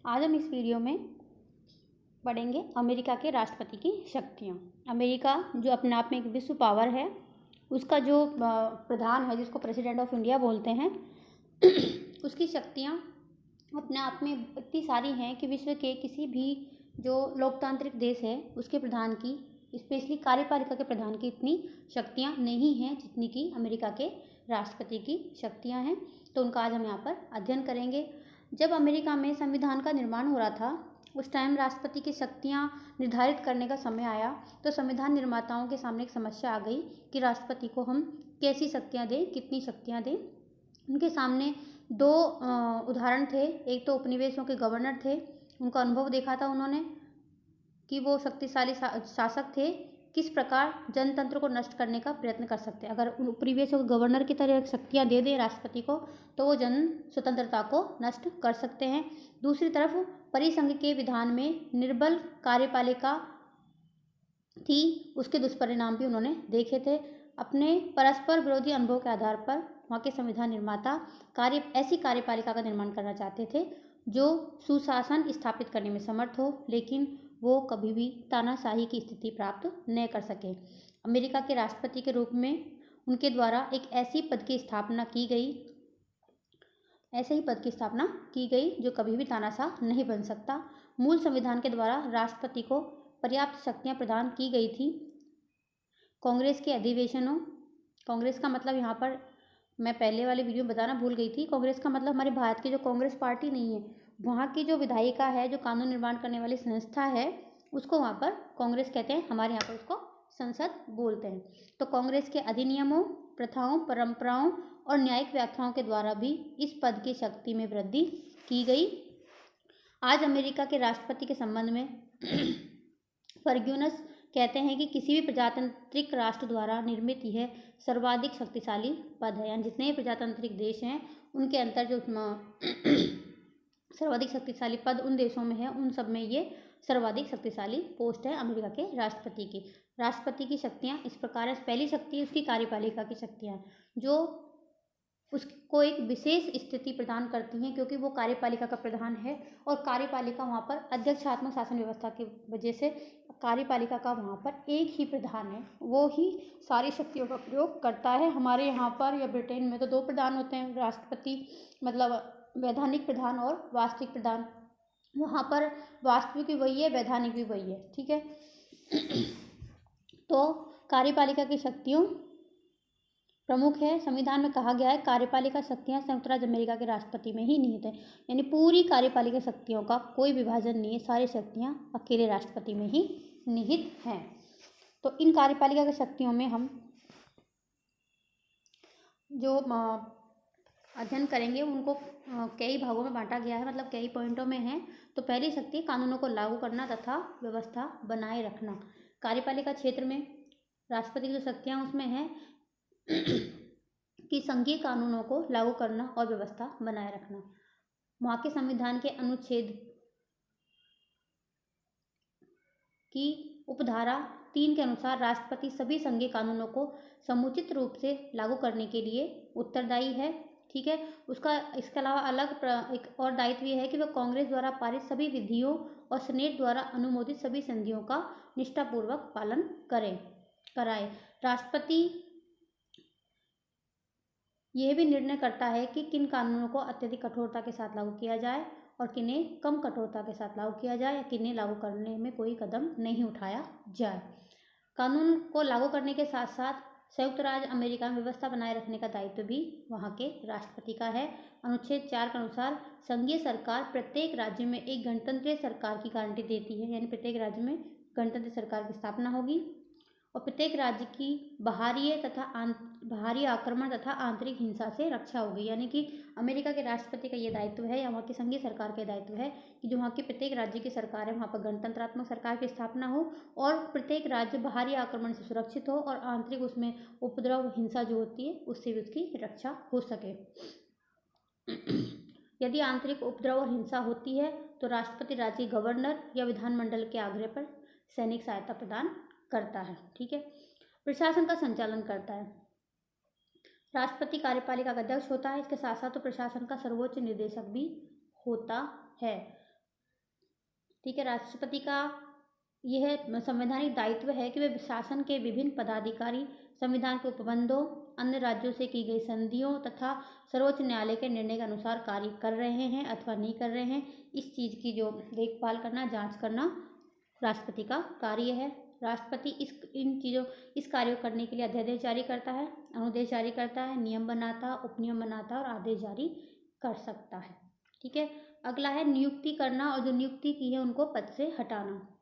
आज हम इस वीडियो में पढ़ेंगे अमेरिका के राष्ट्रपति की शक्तियाँ। अमेरिका जो अपने आप में एक विश्व पावर है, उसका जो प्रधान है जिसको प्रेसिडेंट ऑफ इंडिया बोलते हैं उसकी शक्तियाँ अपने आप में इतनी सारी हैं कि विश्व के किसी भी जो लोकतांत्रिक देश है उसके प्रधान की, स्पेशली कार्यपालिका के प्रधान की इतनी शक्तियाँ नहीं हैं जितनी कि अमेरिका के राष्ट्रपति की शक्तियाँ हैं। तो उनका आज हम यहाँ पर अध्ययन करेंगे। जब अमेरिका में संविधान का निर्माण हो रहा था उस टाइम राष्ट्रपति की शक्तियाँ निर्धारित करने का समय आया तो संविधान निर्माताओं के सामने एक समस्या आ गई कि राष्ट्रपति को हम कैसी शक्तियाँ दें, कितनी शक्तियाँ दें। उनके सामने दो उदाहरण थे। एक तो उपनिवेशों के गवर्नर थे, उनका अनुभव देखा था उन्होंने कि वो शक्तिशाली शासक थे, किस प्रकार जनतंत्र को नष्ट करने का प्रयत्न कर सकते हैं। अगर उपनिवेशों के गवर्नर की तरह शक्तियाँ दे दें राष्ट्रपति को तो वो जन स्वतंत्रता को नष्ट कर सकते हैं। दूसरी तरफ परिसंघ के विधान में निर्बल कार्यपालिका थी, उसके दुष्परिणाम भी उन्होंने देखे थे। अपने परस्पर विरोधी अनुभव के आधार पर वहाँ के संविधान निर्माता ऐसी कार्यपालिका का निर्माण करना चाहते थे जो सुशासन स्थापित करने में समर्थ हो, लेकिन वो कभी भी तानाशाही की स्थिति प्राप्त न कर सके। अमेरिका के राष्ट्रपति के रूप में उनके द्वारा एक ऐसे ही पद की स्थापना की गई जो कभी भी तानाशाह नहीं बन सकता। मूल संविधान के द्वारा राष्ट्रपति को पर्याप्त शक्तियाँ प्रदान की गई थी। कांग्रेस के अधिवेशनों, कांग्रेस का मतलब यहाँ पर मैं पहले वाले वीडियो में बताना भूल गई थी, कांग्रेस का मतलब हमारे भारत की जो कांग्रेस पार्टी नहीं है, वहाँ की जो विधायिका है, जो कानून निर्माण करने वाली संस्था है, उसको वहाँ पर कांग्रेस कहते हैं, हमारे यहाँ पर उसको संसद बोलते हैं। तो कांग्रेस के अधिनियमों, प्रथाओं, परंपराओं और न्यायिक व्याख्याओं के द्वारा भी इस पद की शक्ति में वृद्धि की गई। आज अमेरिका के राष्ट्रपति के संबंध में फर्ग्यूनस कहते हैं कि किसी भी प्रजातांत्रिक राष्ट्र द्वारा निर्मित यह सर्वाधिक शक्तिशाली पद है। यानी जितने भी प्रजातांत्रिक देश हैं उनके अंतर जो सर्वाधिक शक्तिशाली पद उन देशों में है, उन सब में ये सर्वाधिक शक्तिशाली पोस्ट है अमेरिका के राष्ट्रपति की। राष्ट्रपति की शक्तियाँ इस प्रकार है। पहली शक्ति उसकी कार्यपालिका की शक्तियाँ जो उसको एक विशेष स्थिति प्रदान करती हैं, क्योंकि वो कार्यपालिका का प्रधान है और कार्यपालिका वहाँ पर अध्यक्षात्मक शासन व्यवस्था की वजह से कार्यपालिका का वहाँ पर एक ही प्रधान है, वो ही सारी शक्तियों का प्रयोग करता है। हमारे यहाँ पर या ब्रिटेन में तो दो प्रधान होते हैं, राष्ट्रपति मतलब वैधानिक प्रधान और वास्तविक प्रधान। वहाँ पर वास्तविक भी वही है, वैधानिक भी वही है, ठीक है। तो कार्यपालिका की शक्तियों प्रमुख है। संविधान में कहा गया है कार्यपालिका शक्तियाँ संयुक्त राज्य अमेरिका के राष्ट्रपति में ही निहित है। यानी पूरी कार्यपालिका शक्तियों का कोई विभाजन नहीं है, सारी शक्तियाँ अकेले राष्ट्रपति में ही निहित हैं। तो इन कार्यपालिका की शक्तियों में हम जो अध्ययन करेंगे उनको कई भागों में बांटा गया है, मतलब कई पॉइंटों में है। तो पहली शक्ति कानूनों को लागू करना तथा व्यवस्था बनाए रखना। कार्यपालिका क्षेत्र में राष्ट्रपति की जो शक्तियाँ उसमें है कि संघीय कानूनों को लागू करना और व्यवस्था बनाए रखना। वहाँ के संविधान के अनुच्छेद की उपधारा 3 के अनुसार राष्ट्रपति सभी संघीय कानूनों को समुचित रूप से लागू करने के लिए उत्तरदायी है, ठीक है। इसके अलावा अलग एक और दायित्व यह है कि वह कांग्रेस द्वारा पारित सभी विधियों और सेनेट द्वारा अनुमोदित सभी संधियों का निष्ठापूर्वक पालन कराए। राष्ट्रपति यह भी निर्णय करता है कि किन कानूनों को अत्यधिक कठोरता के साथ लागू किया जाए और किन्हें कम कठोरता के साथ लागू किया जाए या किन्हें लागू करने में कोई कदम नहीं उठाया जाए। कानून को लागू करने के साथ साथ संयुक्त राज्य अमेरिका में व्यवस्था बनाए रखने का दायित्व भी वहाँ के राष्ट्रपति का है। अनुच्छेद 4 के अनुसार संघीय सरकार प्रत्येक राज्य में एक गणतंत्रीय सरकार की गारंटी देती है। यानी प्रत्येक राज्य में गणतंत्र सरकार की स्थापना होगी और प्रत्येक राज्य की बाहरी आक्रमण तथा आंतरिक हिंसा से रक्षा होगी। यानी कि अमेरिका के राष्ट्रपति का ये दायित्व है या वहाँ की संघीय सरकार का दायित्व है कि जो वहाँ की प्रत्येक राज्य की सरकार है वहाँ पर गणतंत्रात्मक सरकार की स्थापना हो और प्रत्येक राज्य बाहरी आक्रमण से सुरक्षित हो और आंतरिक उसमें उपद्रव हिंसा जो होती है उससे भी उसकी रक्षा हो सके। यदि आंतरिक उपद्रव और हिंसा होती है तो राष्ट्रपति राज्य के गवर्नर या विधानमंडल के आग्रह पर सैनिक सहायता प्रदान करता है, ठीक है। प्रशासन का संचालन करता है। राष्ट्रपति कार्यपालिका का अध्यक्ष होता है, इसके साथ साथ तो प्रशासन का सर्वोच्च निर्देशक भी होता है। ठीक है। राष्ट्रपति का यह संवैधानिक दायित्व है कि वे शासन के विभिन्न पदाधिकारी संविधान के उपबंधों, अन्य राज्यों से की गई संधियों तथा सर्वोच्च न्यायालय के निर्णय के अनुसार कार्य कर रहे हैं अथवा नहीं कर रहे हैं, इस चीज़ की जो देखभाल करना, जांच करना राष्ट्रपति का कार्य है। राष्ट्रपति इस कार्य को करने के लिए अध्यादेश जारी करता है, अनुदेश जारी करता है, नियम बनाता, उपनियम बनाता और आदेश जारी कर सकता है। ठीक है। अगला है नियुक्ति करना, और जो नियुक्ति की है उनको पद से हटाना।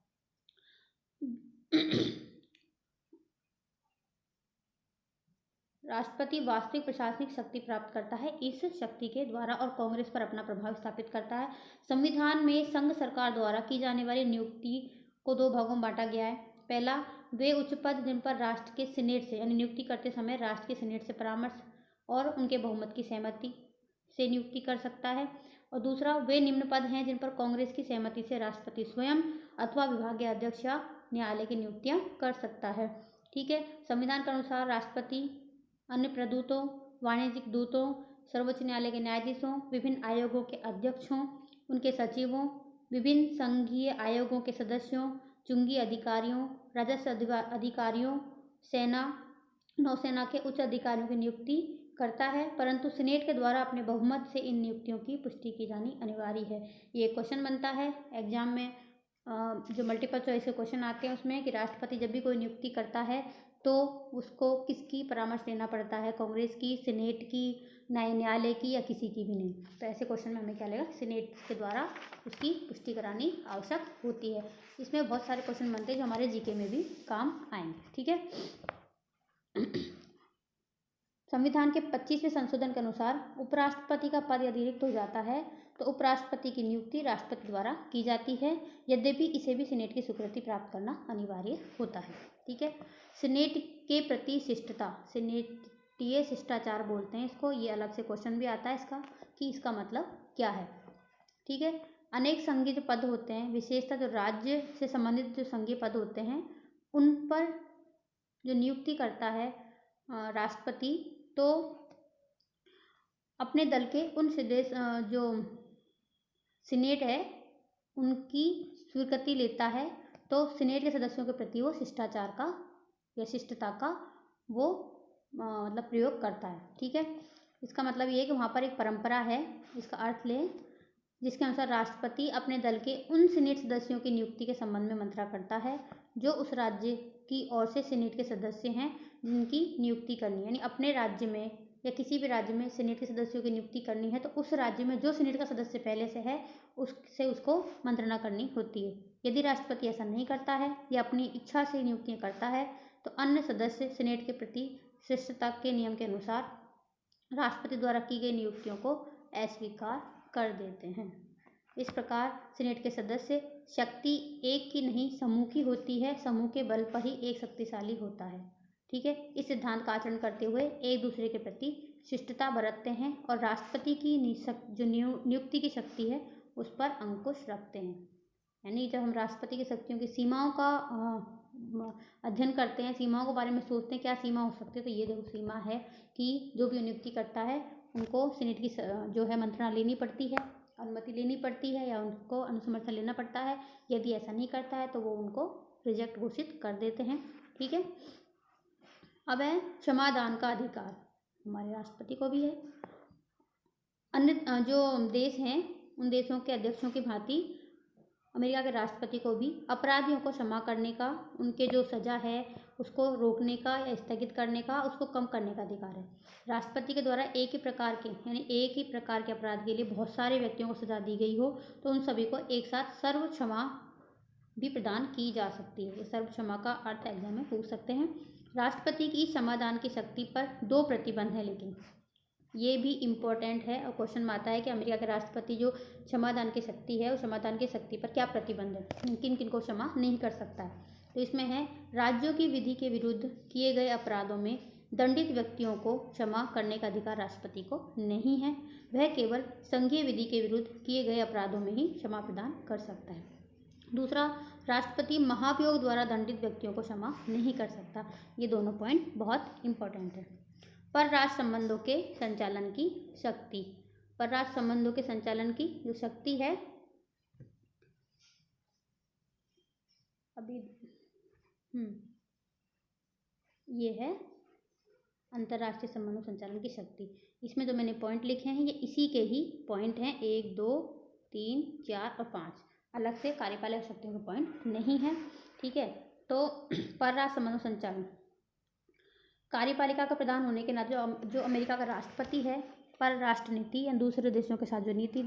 राष्ट्रपति वास्तविक प्रशासनिक शक्ति प्राप्त करता है इस शक्ति के द्वारा और कांग्रेस पर अपना प्रभाव स्थापित करता है। संविधान में संघ सरकार द्वारा की जाने वाली नियुक्ति को दो भागों में बांटा गया है। पहला, वे उच्च पद जिन पर राष्ट्र के सीनेट से, यानी नियुक्ति करते समय राष्ट्र के सीनेट से परामर्श और उनके बहुमत की सहमति से नियुक्ति कर सकता है। और दूसरा, वे निम्न पद हैं जिन पर कांग्रेस की सहमति से राष्ट्रपति स्वयं अथवा विभागीय अध्यक्ष या न्यायालय की नियुक्तियां कर सकता है। ठीक है। संविधान के अनुसार राष्ट्रपति अन्य प्रदूतों, वाणिज्यिक दूतों, सर्वोच्च न्यायालय के न्यायाधीशों, विभिन्न आयोगों के अध्यक्षों, उनके सचिवों, विभिन्न संघीय आयोगों के सदस्यों, चुंगी अधिकारियों, राजस्व अधिकारियों, सेना, नौसेना के उच्च अधिकारियों की नियुक्ति करता है, परंतु सीनेट के द्वारा अपने बहुमत से इन नियुक्तियों की पुष्टि की जानी अनिवार्य है। ये क्वेश्चन बनता है एग्जाम में, जो मल्टीपल चॉइस के क्वेश्चन आते हैं उसमें, कि राष्ट्रपति जब भी कोई नियुक्ति करता है तो उसको किसकी परामर्श लेना पड़ता है, कांग्रेस की, सीनेट की, न्यायालय की, या किसी की भी नहीं। तो ऐसे क्वेश्चन में हमें क्या लगेगा, सीनेट के द्वारा उसकी पुष्टि करानी आवश्यक होती है। इसमें बहुत सारे क्वेश्चन बनते हैं जो हमारे जीके में भी काम आएंगे। ठीक है। संविधान के 25वें संशोधन के अनुसार उपराष्ट्रपति का पद यदि रिक्त हो जाता है तो उपराष्ट्रपति की नियुक्ति राष्ट्रपति द्वारा की जाती है, यद्यपि इसे भी सीनेट की स्वीकृति प्राप्त करना अनिवार्य होता है। ठीक है। सीनेट के प्रति शिष्टता, सीनेटीय शिष्टाचार बोलते हैं इसको, ये अलग से क्वेश्चन भी आता है इसका कि इसका मतलब क्या है। ठीक है। अनेक संघीय जो पद होते हैं, विशेषतः जो राज्य से संबंधित जो संघीय पद होते हैं, उन पर जो नियुक्ति करता है राष्ट्रपति, तो अपने दल के उन सदस्य जो सीनेट है उनकी स्वीकृति लेता है, तो सीनेट के सदस्यों के प्रति वो शिष्टाचार का या शिष्टता का वो मतलब प्रयोग करता है। ठीक है। इसका मतलब ये है कि वहाँ पर एक परंपरा है, इसका अर्थ लें, जिसके अनुसार राष्ट्रपति अपने दल के उन सीनेट सदस्यों की नियुक्ति के संबंध में मंत्रणा करता है जो उस राज्य की ओर से सीनेट के सदस्य हैं जिनकी नियुक्ति करनी है। यानी अपने राज्य में या किसी भी राज्य में सीनेट के सदस्यों की नियुक्ति करनी है तो उस राज्य में जो सीनेट का सदस्य पहले से है उससे उसको मंत्रणा करनी होती है। यदि राष्ट्रपति ऐसा नहीं करता है या अपनी इच्छा से नियुक्तियां करता है तो अन्य सदस्य सीनेट के प्रति शिष्टता के नियम के अनुसार राष्ट्रपति द्वारा की गई नियुक्तियों को अस्वीकार कर देते हैं। इस प्रकार सीनेट के सदस्य शक्ति एक की नहीं समूह की होती है, समूह के बल पर ही एक शक्तिशाली होता है। ठीक है। इस सिद्धांत का आचरण करते हुए एक दूसरे के प्रति शिष्टता बरतते हैं और राष्ट्रपति की जो नियुक्ति की शक्ति है उस पर अंकुश रखते हैं। यानी जब हम राष्ट्रपति की शक्तियों की सीमाओं का अध्ययन करते हैं, सीमाओं के बारे में सोचते हैं क्या सीमा हो सकती है, तो ये जो सीमा है कि जो भी नियुक्ति करता है उनको सीनेट की जो है मंत्रणा लेनी पड़ती है, अनुमति लेनी पड़ती है या उनको अनुसमर्थन लेना पड़ता है। यदि ऐसा नहीं करता है तो वो उनको रिजेक्ट घोषित कर देते हैं। ठीक है। अब है क्षमादान का अधिकार, हमारे राष्ट्रपति को भी है। अन्य जो देश हैं उन देशों के अध्यक्षों की भांति अमेरिका के राष्ट्रपति को भी अपराधियों को क्षमा करने का, उनके जो सज़ा है उसको रोकने का या स्थगित करने का, उसको कम करने का अधिकार है। राष्ट्रपति के द्वारा एक ही प्रकार के अपराध के लिए बहुत सारे व्यक्तियों को सजा दी गई हो तो उन सभी को एक साथ सर्व क्षमा भी प्रदान की जा सकती है। सर्व क्षमा का अर्थ एग्जाम में पूछ सकते हैं। राष्ट्रपति की क्षमादान की शक्ति पर दो प्रतिबंध है, लेकिन ये भी इम्पोर्टेंट है और क्वेश्चन में आता है कि अमेरिका के राष्ट्रपति जो क्षमादान की शक्ति है उस क्षमादान की शक्ति पर क्या प्रतिबंध है, किन किन को क्षमा नहीं कर सकता है। तो इसमें है राज्यों की विधि के विरुद्ध किए गए अपराधों में दंडित व्यक्तियों को क्षमा करने का अधिकार राष्ट्रपति को नहीं है, वह केवल संघीय विधि के विरुद्ध किए गए अपराधों में ही क्षमा प्रदान कर सकता है। दूसरा, राष्ट्रपति महाभियोग द्वारा दंडित व्यक्तियों को क्षमा नहीं कर सकता। ये दोनों पॉइंट बहुत इंपॉर्टेंट है। परराष्ट्र संबंधों के संचालन की शक्ति, परराष्ट्र संबंधों के संचालन की जो शक्ति है अभी ये है अंतर्राष्ट्रीय संबंधों संचालन की शक्ति। इसमें जो मैंने पॉइंट लिखे हैं ये इसी के ही पॉइंट हैं, 1 2 3 4 और 5। अलग से कार्यपालक शक्तियों के पॉइंट नहीं है, ठीक है। तो परराष्ट्र संबंधों संचालन, कार्यपालिका का प्रधान होने के नाते जो अमेरिका का राष्ट्रपति है, परराष्ट्र नीति या दूसरे देशों के साथ जो नीति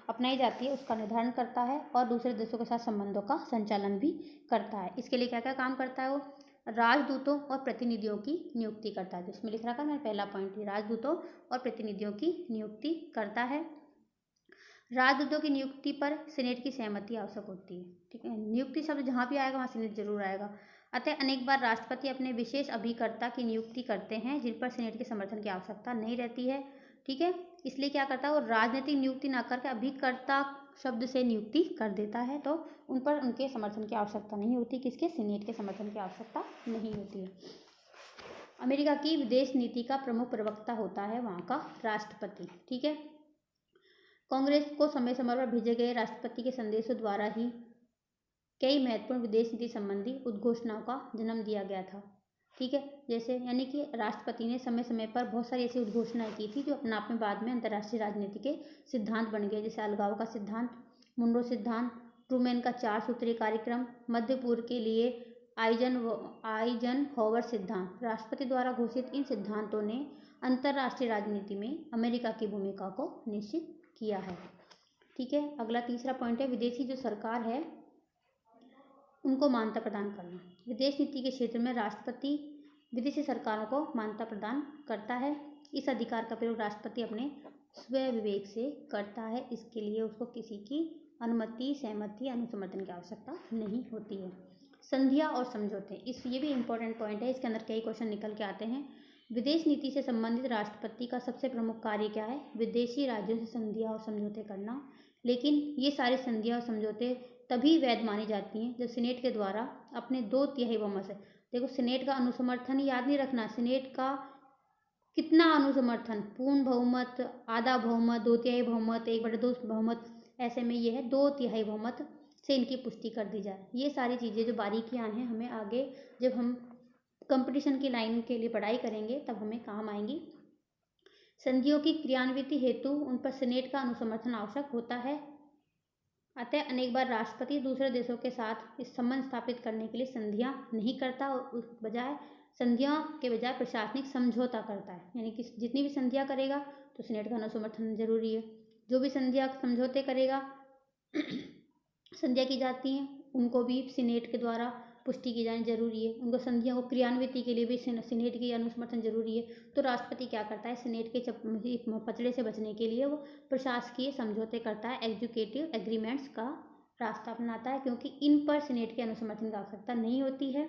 अपनाई जाती है उसका निर्धारण करता है और दूसरे देशों के साथ संबंधों का संचालन भी करता है। इसके लिए क्या क्या काम करता है वो? राजदूतों और प्रतिनिधियों की नियुक्ति करता है। जिसमें लिख रखा है मेरा पहला पॉइंट, राजदूतों और प्रतिनिधियों की नियुक्ति करता है। राजदूतों की नियुक्ति पर सीनेट की सहमति आवश्यक होती है, ठीक है। नियुक्ति शब्द जहाँ भी आएगा वहाँ सीनेट जरूर आएगा। अतः अनेक बार राष्ट्रपति अपने विशेष अभिकर्ता की नियुक्ति करते हैं जिन पर सीनेट के समर्थन की आवश्यकता नहीं रहती है, ठीक है। इसलिए क्या करता है वो राजनीतिक नियुक्ति ना करके अभिकर्ता शब्द से नियुक्ति कर देता है, तो उन पर उनके समर्थन की आवश्यकता नहीं होती। किसके? सीनेट के समर्थन की आवश्यकता नहीं होती है। अमेरिका की विदेश नीति का प्रमुख प्रवक्ता होता है वहाँ का राष्ट्रपति, ठीक है। कांग्रेस को समय समय पर भेजे गए राष्ट्रपति के संदेशों द्वारा ही कई महत्वपूर्ण विदेश नीति संबंधी उद्घोषणाओं का जन्म दिया गया था, ठीक है। जैसे यानी कि राष्ट्रपति ने समय समय पर बहुत सारी ऐसी उद्घोषणाएं की थी जो अपने आप में बाद में अंतर्राष्ट्रीय राजनीति के सिद्धांत बन गए। जैसे अलगाव का सिद्धांत, मुनरो सिद्धांत, ट्रूमैन का 4 सूत्रीय कार्यक्रम, मध्य पूर्व के लिए आइजनहोवर सिद्धांत। राष्ट्रपति द्वारा घोषित इन सिद्धांतों ने अंतर्राष्ट्रीय राजनीति में अमेरिका की भूमिका को निश्चित किया है, ठीक है। अगला तीसरा पॉइंट है विदेशी जो सरकार है उनको मान्यता प्रदान करना। विदेश नीति के क्षेत्र में राष्ट्रपति विदेशी सरकारों को मान्यता प्रदान करता है। इस अधिकार का प्रयोग राष्ट्रपति अपने स्वयं विवेक से करता है। इसके लिए उसको किसी की अनुमति, सहमति, अनुसमर्थन की आवश्यकता नहीं होती है। संधियां और समझौते, ये भी इम्पोर्टेंट पॉइंट है, इसके अंदर कई क्वेश्चन निकल के आते हैं। विदेश नीति से संबंधित राष्ट्रपति का सबसे प्रमुख कार्य क्या है? विदेशी राज्यों से संधियां और समझौते करना। लेकिन ये सारी संधियां और समझौते तभी वैध मानी जाती हैं जब सीनेट के द्वारा अपने 2/3 बहुमत से, देखो सीनेट का अनुसमर्थन याद नहीं रखना, सीनेट का कितना अनुसमर्थन, पूर्ण बहुमत, आधा बहुमत, 2/3 बहुमत, 1/2 बहुमत, ऐसे में ये है 2/3 बहुमत से इनकी पुष्टि कर दी जाए। ये सारी चीज़ें जो बारीकियां हैं हमें आगे जब हम कंपटीशन की लाइन के लिए पढ़ाई करेंगे तब हमें काम आएंगी। संधियों की क्रियान्विति हेतु उन पर सीनेट का अनुसमर्थन आवश्यक होता है। अतः अनेक बार राष्ट्रपति दूसरे देशों के साथ इस संबंध स्थापित करने के लिए संधियां नहीं करता और उस बजाय संधियां के बजाय प्रशासनिक समझौता करता है। यानी कि जितनी भी संधियां करेगा तो सीनेट का अनुसमर्थन जरूरी है। जो भी संधियां समझौते करेगा संधियां की जाती हैं उनको भी सीनेट के द्वारा पुष्टि की जानी जरूरी है। उनको संधियों को क्रियान्विति के लिए भी सीनेट की अनुसमर्थन जरूरी है। तो राष्ट्रपति क्या करता है? सीनेट के पचड़े से बचने के लिए वो प्रशासकीय समझौते करता है, एग्जीक्यूटिव एग्रीमेंट्स का रास्ता अपनाता है, क्योंकि इन पर सीनेट के अनुसमर्थन की आवश्यकता नहीं होती है।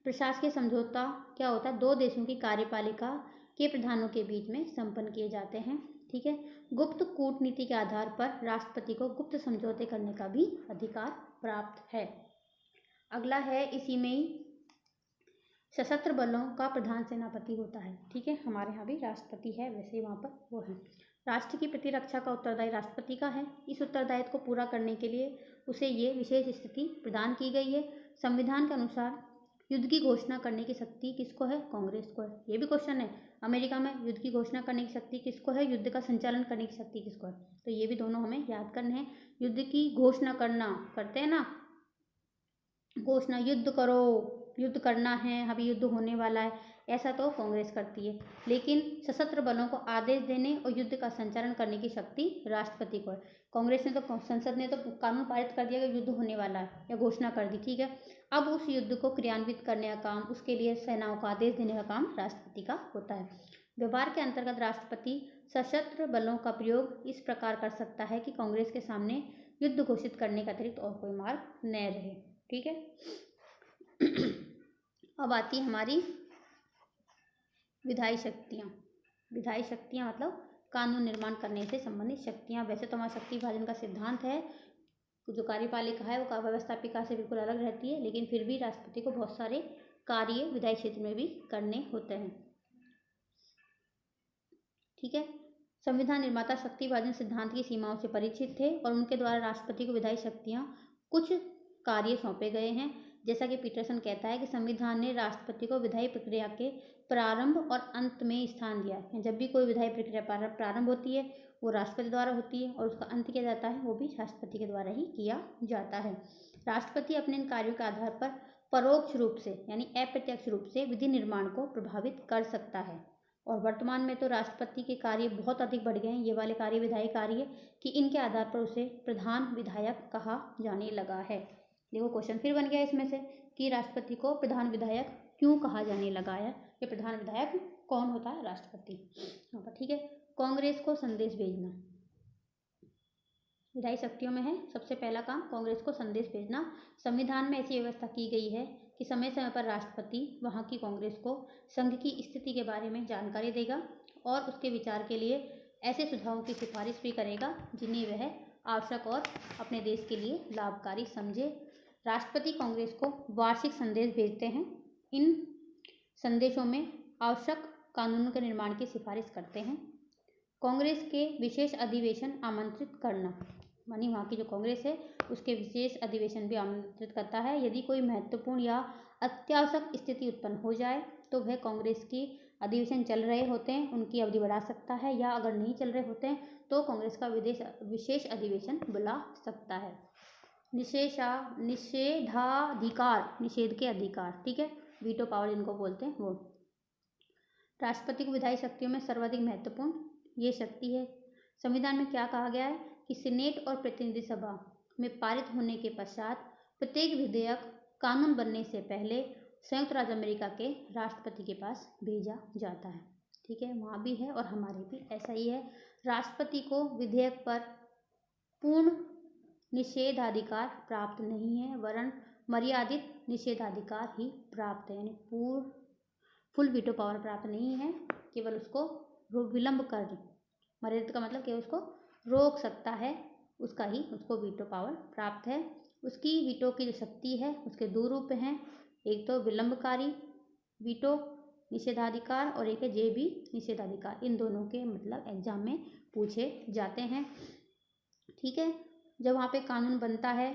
प्रशासकीय समझौता क्या होता है? 2 देशों की कार्यपालिका के प्रधानों के बीच में संपन्न किए जाते हैं, ठीक है। गुप्त कूटनीति के आधार पर राष्ट्रपति को गुप्त समझौते करने का भी अधिकार प्राप्त है। अगला है इसी में ही सशस्त्र बलों का प्रधान सेनापति होता है, ठीक है। हमारे यहाँ भी राष्ट्रपति है, वैसे वहाँ पर वो है। राष्ट्र की प्रतिरक्षा का उत्तरदायी राष्ट्रपति का है। इस उत्तरदायित्व को पूरा करने के लिए उसे ये विशेष स्थिति प्रदान की गई है। संविधान के अनुसार युद्ध की घोषणा करने की शक्ति किसको है? कांग्रेस को है। ये भी क्वेश्चन है, अमेरिका में युद्ध की घोषणा करने की शक्ति किसको है? युद्ध का संचालन करने की शक्ति किसको है? तो ये भी दोनों हमें याद करने हैं। युद्ध की घोषणा करना, करते हैं ना घोषणा, युद्ध करो, युद्ध करना है, अभी युद्ध होने वाला है, ऐसा तो कांग्रेस करती है। लेकिन सशस्त्र बलों को आदेश देने और युद्ध का संचालन करने की शक्ति राष्ट्रपति को है। कांग्रेस ने तो, संसद ने तो कानून पारित कर दिया कि युद्ध होने वाला है या घोषणा कर दी, ठीक है। अब उस युद्ध को क्रियान्वित करने का काम, उसके लिए सेनाओं को आदेश देने का काम राष्ट्रपति का होता है। व्यवहार के अंतर्गत राष्ट्रपति सशस्त्र बलों का प्रयोग इस प्रकार कर सकता है कि कांग्रेस के सामने युद्ध घोषित करने के अतिरिक्त और कोई मार्ग न रहे, ठीक है। अब आती है हमारी विधायी शक्तियाँ। विधायी शक्तियाँ मतलब कानून निर्माण करने से संबंधित शक्तियाँ। वैसे तो हमारा शक्ति विभाजन का सिद्धांत है, जो कार्यपालिका है वो व्यवस्थापिका से बिल्कुल अलग रहती है, लेकिन फिर भी राष्ट्रपति को बहुत सारे कार्य विधायी क्षेत्र में भी करने होते हैं, ठीक है। संविधान निर्माता शक्ति विभाजन सिद्धांत की सीमाओं से परिचित थे और उनके द्वारा राष्ट्रपति को विधायी शक्तियाँ कुछ कार्य सौंपे गए हैं, जैसा कि पीटरसन कहता है कि संविधान ने राष्ट्रपति को विधायी प्रक्रिया के प्रारंभ और अंत में स्थान दिया है। जब भी कोई विधायी प्रक्रिया प्रारंभ होती है वो राष्ट्रपति द्वारा होती है और उसका अंत किया जाता है वो भी राष्ट्रपति के द्वारा ही किया जाता है। राष्ट्रपति अपने इन कार्यों के आधार पर परोक्ष रूप से यानी अप्रत्यक्ष रूप से विधि निर्माण को प्रभावित कर सकता है। और वर्तमान में तो राष्ट्रपति के कार्य बहुत अधिक बढ़ गए हैं। ये वाले कार्य विधायी कार्य कि इनके आधार पर उसे प्रधान विधायक कहा जाने लगा है। देखो क्वेश्चन फिर बन गया इसमें से कि राष्ट्रपति को प्रधान विधायक क्यों कहा जाने लगा है, ये प्रधान विधायक कौन होता है, राष्ट्रपति। ठीक है, कांग्रेस को संदेश भेजना विधायी शक्तियों में है। सबसे पहला काम कांग्रेस को संदेश भेजना। संविधान में ऐसी व्यवस्था की गई है कि समय समय पर राष्ट्रपति वहाँ की कांग्रेस को संघ की स्थिति के बारे में जानकारी देगा और उसके विचार के लिए ऐसे सुझावों की सिफारिश भी करेगा जिन्हें वह आवश्यक और अपने देश के लिए लाभकारी समझे। राष्ट्रपति कांग्रेस को वार्षिक संदेश भेजते हैं। इन संदेशों में आवश्यक कानूनों के निर्माण की सिफारिश करते हैं। कांग्रेस के विशेष अधिवेशन आमंत्रित करना, मानी वहाँ की जो कांग्रेस है उसके विशेष अधिवेशन भी आमंत्रित करता है। यदि कोई महत्वपूर्ण या अत्यावश्यक स्थिति उत्पन्न हो जाए तो वह कांग्रेस की अधिवेशन चल रहे होते हैं उनकी अवधि बढ़ा सकता है, या अगर नहीं चल रहे होते हैं तो कांग्रेस का विशेष अधिवेशन बुला सकता है। निषेधाधिकार, निषेध के अधिकार, ठीक है, वीटो पावर जिनको बोलते हैं वो। राष्ट्रपति को विधायी शक्तियों में सर्वाधिक महत्वपूर्ण ये शक्ति है। संविधान में क्या कहा गया है कि सीनेट और प्रतिनिधि सभा में पारित होने के पश्चात प्रत्येक विधेयक कानून बनने से पहले संयुक्त राज्य अमेरिका के राष्ट्रपति के पास भेजा जाता है। ठीक है, वहाँ भी है और हमारे भी ऐसा ही है। राष्ट्रपति को विधेयक पर पूर्ण निषेधाधिकार प्राप्त नहीं है वरन मर्यादित निषेधाधिकार ही प्राप्त है, यानी फुल वीटो पावर प्राप्त नहीं है, केवल उसको विलंब कर, मर्यादित का मतलब केवल उसको रोक सकता है, उसका ही उसको वीटो पावर प्राप्त है। उसकी वीटो की जो शक्ति है उसके दो रूप हैं, एक तो विलंबकारी वीटो निषेधाधिकार और एक है जेबी निषेधाधिकार। इन दोनों के मतलब एग्जाम में पूछे जाते हैं। ठीक है, जब वहाँ पे कानून बनता है,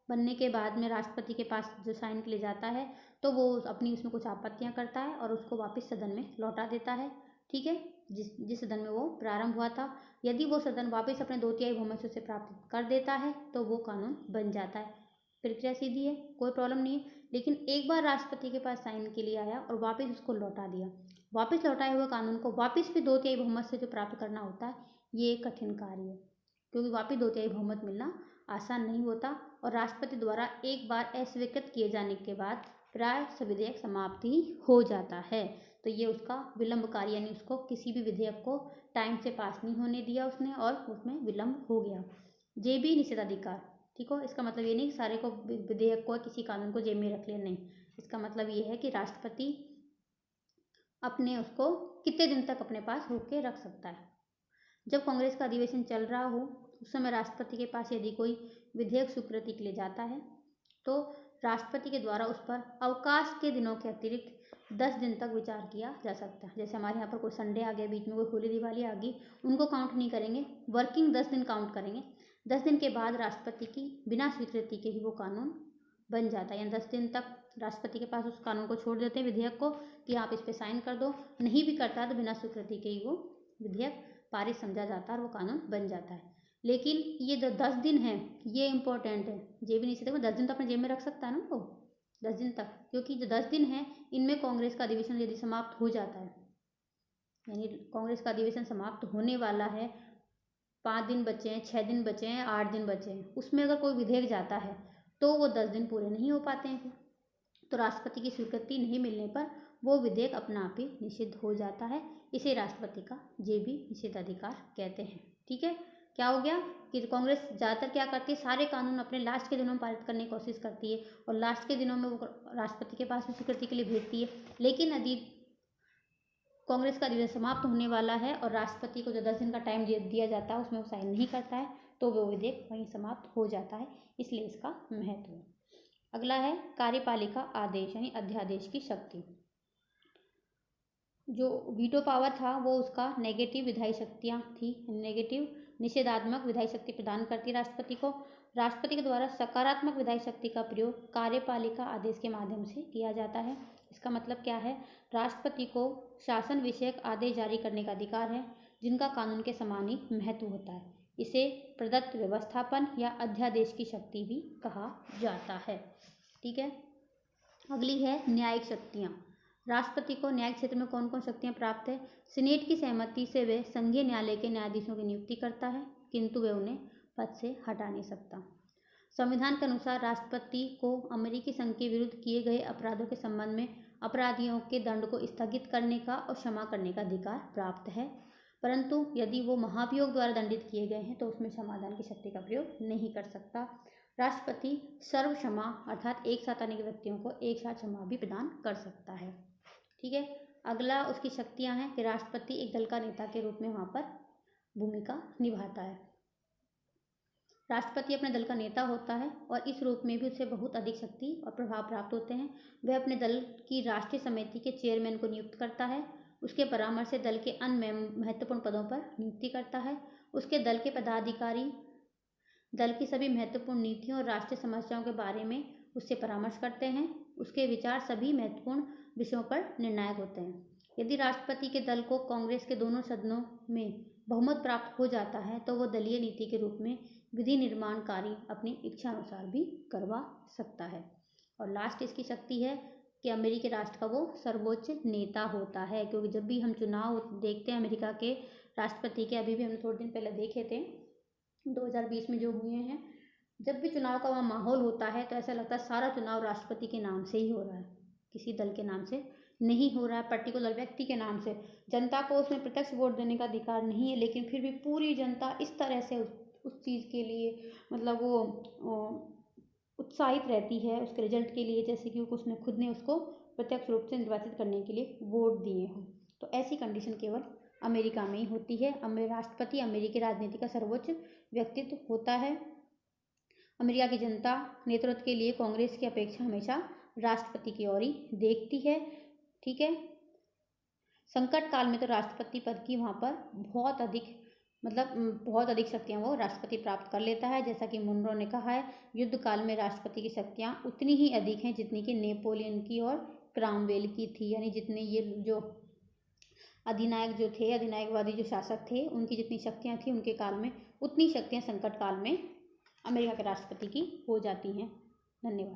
बनने के बाद में राष्ट्रपति के पास जो साइन के लिए जाता है तो वो अपनी उसमें कुछ आपत्तियाँ करता है और उसको वापस सदन में लौटा देता है। ठीक है, जिस सदन में वो प्रारंभ हुआ था, यदि वो सदन वापस अपने 2/3 बहुमत से उसे प्राप्त कर देता है तो वो कानून बन जाता है। प्रक्रिया सीधी है, कोई प्रॉब्लम नहीं है। लेकिन एक बार राष्ट्रपति के पास साइन के लिए आया और वापस उसको लौटा दिया, वापस लौटाए हुए कानून को वापस भी 2/3 बहुमत से जो प्राप्त करना होता है ये एक कठिन कार्य है, क्योंकि वापस 2/3 बहुमत मिलना आसान नहीं होता और राष्ट्रपति द्वारा एक बार अस्वीकृत किए जाने के बाद प्राय विधेयक समाप्त ही हो जाता है। तो ये उसका विलंबकारी, यानी उसको किसी भी विधेयक को टाइम से पास नहीं होने दिया उसने और उसमें विलंब हो गया। जेबी निषेधाधिकार, ठीक हो, इसका मतलब ये नहीं कि सारे को विधेयक को किसी कानून को जेब में रख लिया, नहीं। इसका मतलब ये है कि राष्ट्रपति अपने उसको कितने दिन तक अपने पास रोक के रख सकता है। जब कांग्रेस का अधिवेशन चल रहा हो उस समय राष्ट्रपति के पास यदि कोई विधेयक स्वीकृति के लिए जाता है तो राष्ट्रपति के द्वारा उस पर अवकाश के दिनों के अतिरिक्त 10 दिन तक विचार किया जा सकता है। जैसे हमारे यहाँ पर कोई संडे आ गया, बीच में कोई होली दिवाली आ गई, उनको काउंट नहीं करेंगे, वर्किंग 10 दिन काउंट करेंगे। 10 दिन के बाद राष्ट्रपति की बिना स्वीकृति के ही वो कानून बन जाता है, यानी 10 दिन तक राष्ट्रपति के पास उस कानून को छोड़ देते हैं, विधेयक को, कि आप इस पर साइन कर दो। नहीं भी करता है तो बिना स्वीकृति के ही वो विधेयक पारित समझा जाता है और वो कानून बन जाता है। लेकिन ये जो 10 दिन है ये इंपॉर्टेंट है। जेब नहीं सकते, 10 दिन तो अपने जेब में रख सकता है ना वो, 10 दिन तक, क्योंकि जो 10 दिन है इनमें कांग्रेस का अधिवेशन यदि समाप्त हो जाता है, यानी कांग्रेस का अधिवेशन समाप्त होने वाला है, 5 दिन बचे हैं, 6 दिन बचे हैं, 8 दिन बचे हैं, उसमें अगर कोई विधेयक जाता है तो वो 10 दिन पूरे नहीं हो पाते हैं। तो राष्ट्रपति की स्वीकृति नहीं मिलने पर वो विधेयक अपना आप ही निषिद्ध हो जाता है। इसे राष्ट्रपति का जेबी निषेधाधिकार कहते हैं। ठीक है, क्या हो गया कि कांग्रेस ज़्यादातर क्या करती है, सारे कानून अपने लास्ट के दिनों में पारित करने की कोशिश करती है और लास्ट के दिनों में वो राष्ट्रपति के पास स्वीकृति के लिए भेजती है। लेकिन यदि कांग्रेस का अधिवेशन समाप्त होने वाला है और राष्ट्रपति को जो 10 दिन का टाइम दिया जाता है उसमें वो साइन नहीं करता है तो वो विधेयक वहीं समाप्त हो जाता है, इसलिए इसका महत्व है। अगला है कार्यपालिका आदेश यानी अध्यादेश की शक्ति। जो वीटो पावर था वो उसका नेगेटिव विधायी शक्तियाँ थी, नेगेटिव निषेधात्मक विधायी शक्ति प्रदान करती है राष्ट्रपति को। राष्ट्रपति के द्वारा सकारात्मक विधायी शक्ति का प्रयोग कार्यपालिका आदेश के माध्यम से किया जाता है। इसका मतलब क्या है? राष्ट्रपति को शासन विषयक आदेश जारी करने का अधिकार है, जिनका कानून के समान ही महत्व होता है। इसे प्रदत्त व्यवस्थापन या अध्यादेश की शक्ति भी कहा जाता है। ठीक है। अगली है न्यायिक शक्तियाँ। राष्ट्रपति को न्यायिक क्षेत्र में कौन कौन शक्तियाँ प्राप्त है? सीनेट की सहमति से वे संघीय न्यायालय के न्यायाधीशों की नियुक्ति करता है, किंतु वे उन्हें पद से हटा नहीं सकता। संविधान के अनुसार राष्ट्रपति को अमेरिकी संघ के विरुद्ध किए गए अपराधों के संबंध में अपराधियों के दंड को स्थगित करने का और क्षमा करने का अधिकार प्राप्त है, परंतु यदि वो महाभियोग द्वारा दंडित किए गए हैं तो उसमें क्षमादान की शक्ति का प्रयोग नहीं कर सकता। राष्ट्रपति सर्व क्षमा अर्थात एक साथ अनेक व्यक्तियों को एक साथ क्षमा भी प्रदान कर सकता है। ठीक है। अगला उसकी शक्तियां हैं कि राष्ट्रपति एक दल का नेता के रूप में वहाँ पर भूमिका निभाता है। राष्ट्रपति अपने दल का नेता होता है और इस रूप में भी उसे बहुत अधिक शक्ति और प्रभाव प्राप्त होते हैं। वह अपने दल की राष्ट्रीय समिति के चेयरमैन को नियुक्त करता है, उसके परामर्श से दल के अन्य महत्वपूर्ण पदों पर नियुक्ति करता है। उसके दल के पदाधिकारी दल की सभी महत्वपूर्ण नीतियों और राष्ट्रीय समस्याओं के बारे में उससे परामर्श करते हैं। उसके विचार सभी महत्वपूर्ण विषयों पर निर्णायक होते हैं। यदि राष्ट्रपति के दल को कांग्रेस के दोनों सदनों में बहुमत प्राप्त हो जाता है तो वह दलीय नीति के रूप में विधि निर्माण कार्य अपनी इच्छा अनुसार भी करवा सकता है। और लास्ट इसकी शक्ति है कि अमेरिकी राष्ट्र का वो सर्वोच्च नेता होता है, क्योंकि जब भी हम चुनाव देखते हैं अमेरिका के राष्ट्रपति के, अभी भी हमने थोड़े दिन पहले देखे थे 2020 में जो हुए हैं, जब भी चुनाव का वहाँ माहौल होता है तो ऐसा लगता है सारा चुनाव राष्ट्रपति के नाम से ही हो रहा है, किसी दल के नाम से नहीं हो रहा है, पर्टिकुलर व्यक्ति के नाम से। जनता को उसमें प्रत्यक्ष वोट देने का अधिकार नहीं है, लेकिन फिर भी पूरी जनता इस तरह से उस चीज़ के लिए मतलब वो उत्साहित रहती है उसके रिजल्ट के लिए, जैसे कि उसने खुद ने उसको प्रत्यक्ष रूप से निर्वाचित करने के लिए वोट दिए हों। तो ऐसी कंडीशन केवल अमेरिका में ही होती है। राष्ट्रपति अमेरिकी राजनीति का सर्वोच्च व्यक्तित्व होता है। अमेरिका की जनता नेतृत्व के लिए कांग्रेस की अपेक्षा हमेशा राष्ट्रपति की ओर ही देखती है। ठीक है। संकट काल में तो राष्ट्रपति पद की वहाँ पर बहुत अधिक शक्तियाँ वो राष्ट्रपति प्राप्त कर लेता है। जैसा कि मुनरो ने कहा है, युद्ध काल में राष्ट्रपति की शक्तियाँ उतनी ही अधिक हैं जितनी कि नेपोलियन की और क्रामवेल की थी, यानी जितने ये जो अधिनायकवादी जो शासक थे उनकी जितनी शक्तियाँ थी उनके काल में, उतनी शक्तियाँ संकट काल में अमेरिका के राष्ट्रपति की हो जाती हैं। धन्यवाद।